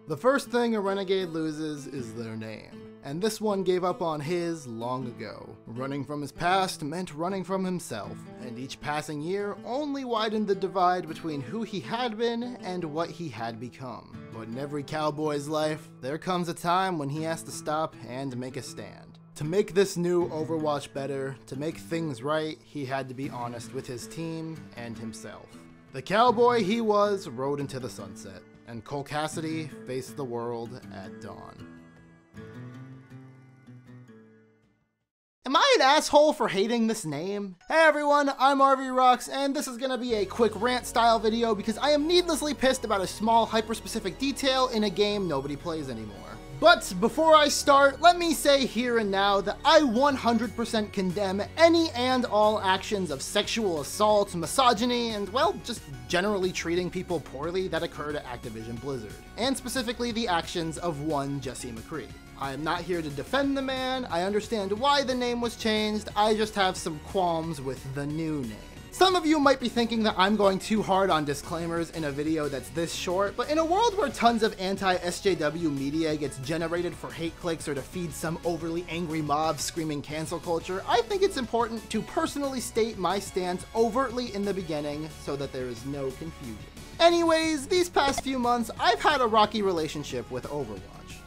The first thing a renegade loses is their name, and this one gave up on his long ago. Running from his past meant running from himself, and each passing year only widened the divide between who he had been and what he had become. But in every cowboy's life, there comes a time when he has to stop and make a stand. To make this new Overwatch better, to make things right, he had to be honest with his team and himself. The cowboy he was rode into the sunset, and Cole Cassidy faced the world at dawn. Am I an asshole for hating this name? Hey everyone, I'm RVRocks, and this is gonna be a quick rant style video because I am needlessly pissed about a small hyper-specific detail in a game nobody plays anymore. But before I start, let me say here and now that I 100% condemn any and all actions of sexual assault, misogyny, and well, just generally treating people poorly that occurred at Activision Blizzard, and specifically the actions of one Jesse McCree. I am not here to defend the man, I understand why the name was changed, I just have some qualms with the new name. Some of you might be thinking that I'm going too hard on disclaimers in a video that's this short, but in a world where tons of anti-SJW media gets generated for hate clicks or to feed some overly angry mob screaming cancel culture, I think it's important to personally state my stance overtly in the beginning so that there is no confusion. Anyways, these past few months, I've had a rocky relationship with Overwatch.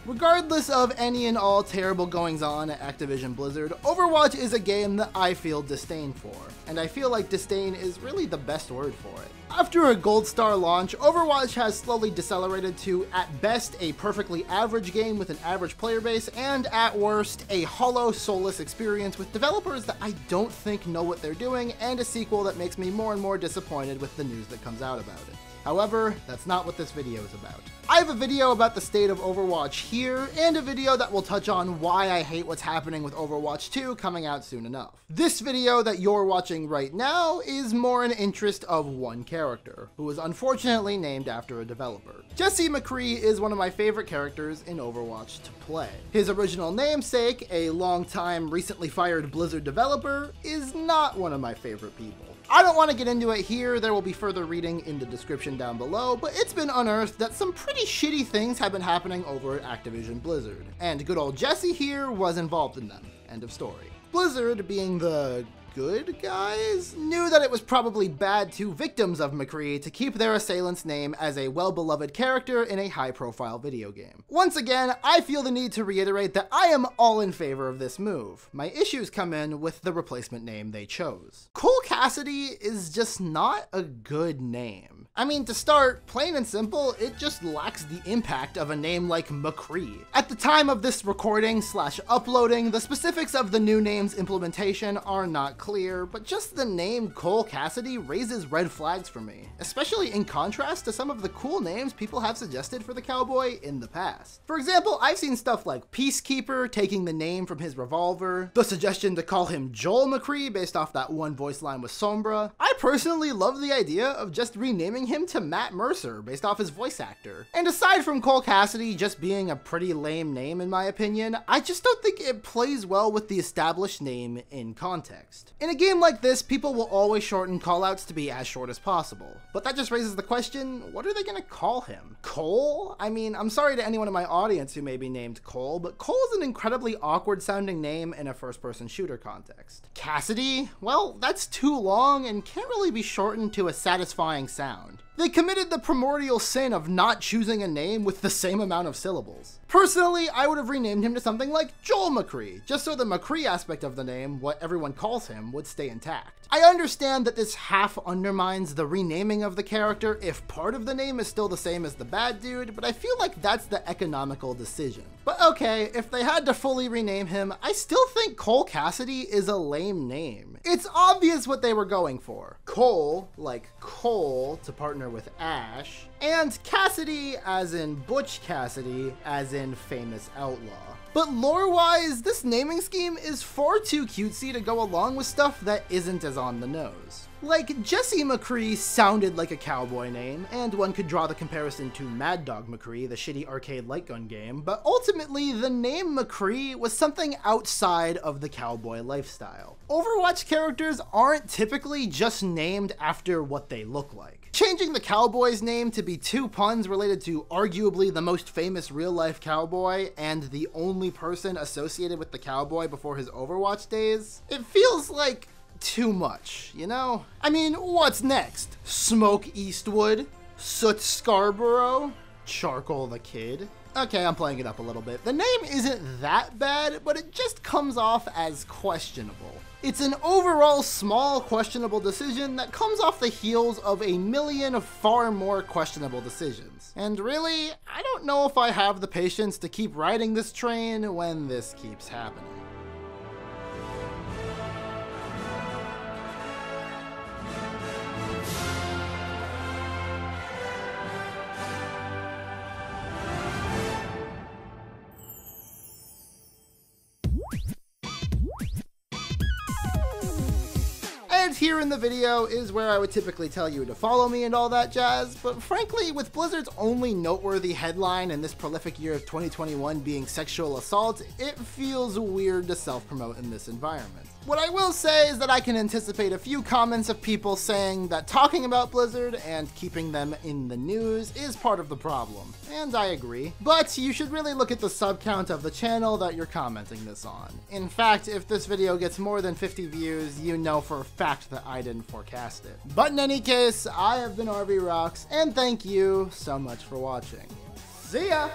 Regardless of any and all terrible goings-on at Activision Blizzard, Overwatch is a game that I feel disdain for, and I feel like disdain is really the best word for it. After a gold star launch, Overwatch has slowly decelerated to, at best, a perfectly average game with an average player base, and at worst, a hollow, soulless experience with developers that I don't think know what they're doing, and a sequel that makes me more and more disappointed with the news that comes out about it. However, that's not what this video is about. I have a video about the state of Overwatch here, and a video that will touch on why I hate what's happening with Overwatch 2 coming out soon enough. This video that you're watching right now is more an interest of one character, who was unfortunately named after a developer. Jesse McCree is one of my favorite characters in Overwatch to play. His original namesake, a long-time recently fired Blizzard developer, is not one of my favorite people. I don't want to get into it here, there will be further reading in the description down below, but it's been unearthed that some pretty shitty things have been happening over at Activision Blizzard, and good old Jesse here was involved in them. End of story. Blizzard, being the good guys, knew that it was probably bad to victims of McCree to keep their assailant's name as a well-beloved character in a high-profile video game. Once again, I feel the need to reiterate that I am all in favor of this move. My issues come in with the replacement name they chose. Cole Cassidy is just not a good name. I mean, to start, plain and simple, it just lacks the impact of a name like McCree. At the time of this recording / uploading, the specifics of the new name's implementation are not clear, but just the name Cole Cassidy raises red flags for me, especially in contrast to some of the cool names people have suggested for the cowboy in the past. For example, I've seen stuff like Peacekeeper taking the name from his revolver, the suggestion to call him Joel McCree based off that one voice line with Sombra. I personally love the idea of just renaming him to Matt Mercer based off his voice actor. And aside from Cole Cassidy just being a pretty lame name in my opinion, I just don't think it plays well with the established name in context. In a game like this, people will always shorten callouts to be as short as possible. But that just raises the question, what are they gonna call him? Cole? I mean, I'm sorry to anyone in my audience who may be named Cole, but Cole is an incredibly awkward sounding name in a first-person shooter context. Cassidy? Well, that's too long and can't really be shortened to a satisfying sound. They committed the primordial sin of not choosing a name with the same amount of syllables. Personally, I would have renamed him to something like Joel McCree, just so the McCree aspect of the name, what everyone calls him, would stay intact. I understand that this half undermines the renaming of the character if part of the name is still the same as the bad dude, but I feel like that's the economical decision. But okay, if they had to fully rename him, I still think Cole Cassidy is a lame name. It's obvious what they were going for. Cole, like Cole, to partner with Ash, and Cassidy, as in Butch Cassidy, as in famous outlaw. But lore-wise, this naming scheme is far too cutesy to go along with stuff that isn't as on the nose. Like, Jesse McCree sounded like a cowboy name, and one could draw the comparison to Mad Dog McCree, the shitty arcade light gun game, but ultimately the name McCree was something outside of the cowboy lifestyle. Overwatch characters aren't typically just named after what they look like. Changing the cowboy's name to be two puns related to arguably the most famous real-life cowboy and the only person associated with the cowboy before his Overwatch days, it feels like too much, you know? I mean, what's next? Smoke Eastwood? Soot Scarborough? Charcoal the Kid? Okay, I'm playing it up a little bit. The name isn't that bad, but it just comes off as questionable. It's an overall small questionable decision that comes off the heels of a million far more questionable decisions. And really, I don't know if I have the patience to keep riding this train when this keeps happening. And here in the video is where I would typically tell you to follow me and all that jazz, but frankly, with Blizzard's only noteworthy headline in this prolific year of 2021 being sexual assault, it feels weird to self-promote in this environment. What I will say is that I can anticipate a few comments of people saying that talking about Blizzard and keeping them in the news is part of the problem, and I agree. But you should really look at the sub count of the channel that you're commenting this on. In fact, if this video gets more than 50 views, you know for a fact that I didn't forecast it. But in any case, I have been RV Rocks, and thank you so much for watching. See ya!